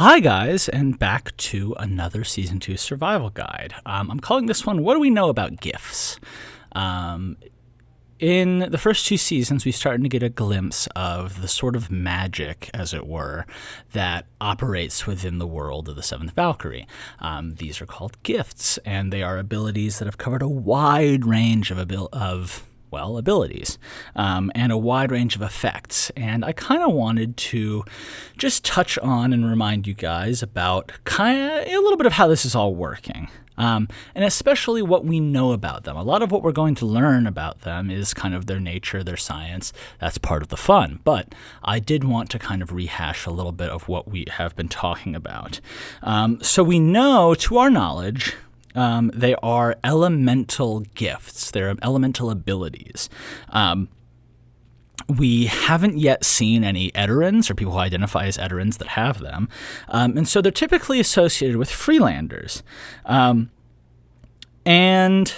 Hi guys, and back to another Season 2 survival guide. I'm calling this one, What Do We Know About Gifts? In the first two seasons, we started to get a glimpse of the sort of magic, as it were, that operates within the world of the Seventh Valkyrie. These are called gifts, and they are abilities that have covered a wide range of abilities, and a wide range of effects. And I kind of wanted to just touch on and remind you guys about a little bit of how this is all working. And especially what we know about them. A lot of what we're going to learn about them is kind of their nature, their science. That's part of the fun. But I did want to kind of rehash a little bit of what we have been talking about. So we know, to our knowledge, they are elemental gifts. They're elemental abilities. We haven't yet seen any Eterins or people who identify as Eterins that have them. And so they're typically associated with Freelanders. And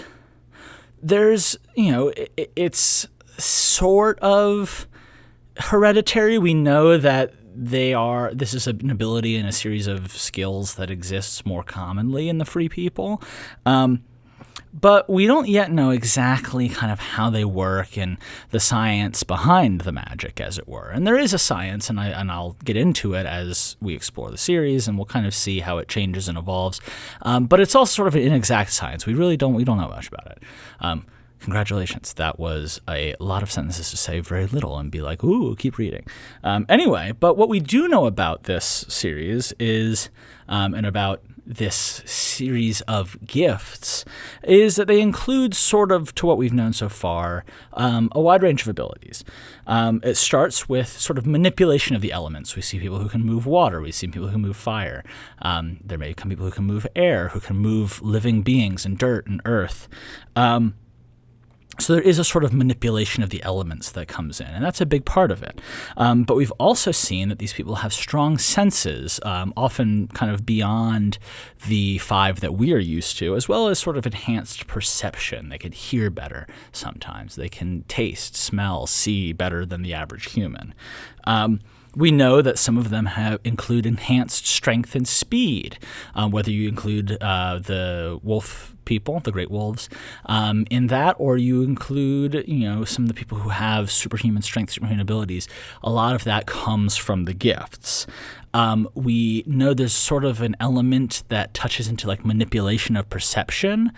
there's, it's sort of hereditary. We know that this is an ability and a series of skills that exists more commonly in the free people. But we don't yet know exactly kind of how they work and the science behind the magic, as it were. And there is a science, and I'll get into it as we explore the series, and we'll kind of see how it changes and evolves. But it's also sort of an inexact science. We don't know much about it. Congratulations. That was a lot of sentences to say very little and be like, ooh, keep reading. Anyway, but what we do know about this series is, and about this series of gifts, is that they include, sort of to what we've known so far, a wide range of abilities. It starts with sort of manipulation of the elements. We see people who can move water. We see people who move fire. There may come people who can move air, who can move living beings and dirt and earth. So there is a sort of manipulation of the elements that comes in, and that's a big part of it. But we've also seen that these people have strong senses, often kind of beyond the 5 that we are used to, as well as sort of enhanced perception. They can hear better sometimes. They can taste, smell, see better than the average human. We know that some of them include enhanced strength and speed, whether you include the wolf people, the great wolves, in that, or you include, some of the people who have superhuman strength, superhuman abilities. A lot of that comes from the gifts. We know there's sort of an element that touches into like manipulation of perception.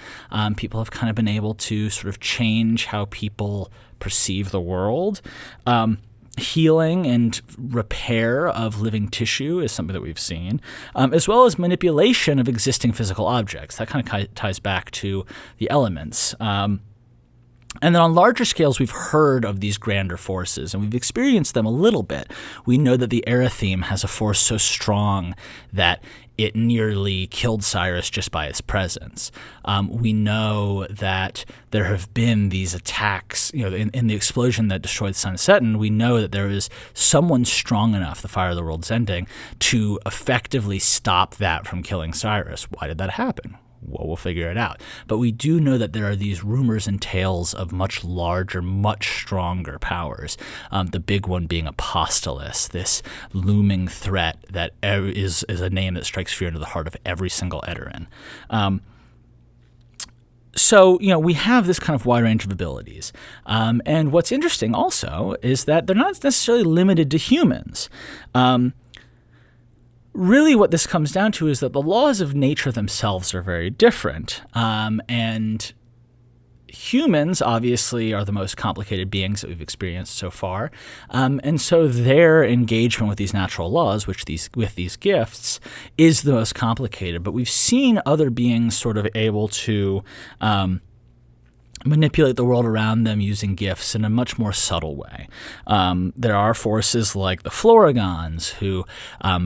People have kind of been able to sort of change how people perceive the world. Healing and repair of living tissue is something that we've seen, as well as manipulation of existing physical objects. That kind of ties back to the elements. And then on larger scales, we've heard of these grander forces, and we've experienced them a little bit. We know that the Erytheme has a force so strong that it nearly killed Cyrus just by its presence. We know that there have been these attacks, in the explosion that destroyed Sunseton. We know that there is someone strong enough, the Fire of the World's Ending, to effectively stop that from killing Cyrus. Why did that happen? Well, we'll figure it out. But we do know that there are these rumors and tales of much larger, much stronger powers. The big one being Apostolos, this looming threat that is a name that strikes fear into the heart of every single Eterin. So, we have this kind of wide range of abilities. And what's interesting also is that they're not necessarily limited to humans. Really what this comes down to is that the laws of nature themselves are very different. And humans, obviously, are the most complicated beings that we've experienced so far. And so their engagement with these natural laws, with these gifts, is the most complicated. But we've seen other beings sort of able to manipulate the world around them using gifts in a much more subtle way. There are forces like the Floragons who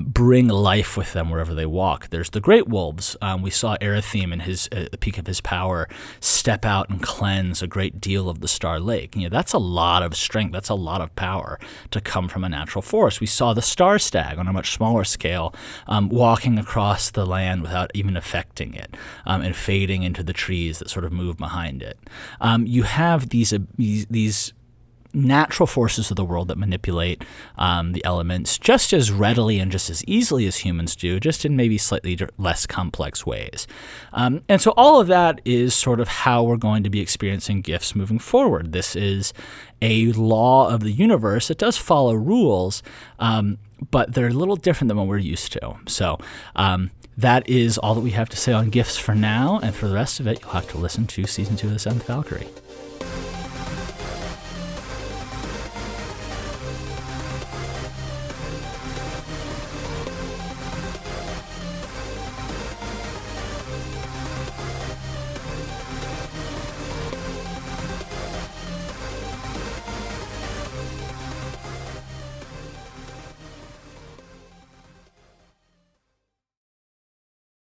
bring life with them wherever they walk. There's the Great Wolves. We saw Erytheme at the peak of his power step out and cleanse a great deal of the Star Lake. That's a lot of strength. That's a lot of power to come from a natural force. We saw the Star Stag on a much smaller scale walking across the land without even affecting it, and fading into the trees that sort of move behind it. You have these natural forces of the world that manipulate the elements just as readily and just as easily as humans do, just in maybe slightly less complex ways. And so all of that is sort of how we're going to be experiencing gifts moving forward. This is a law of the universe. It does follow rules, but they're a little different than what we're used to. So that is all that we have to say on gifts for now, and for the rest of it, you'll have to listen to Season 2 of the Seventh Valkyrie.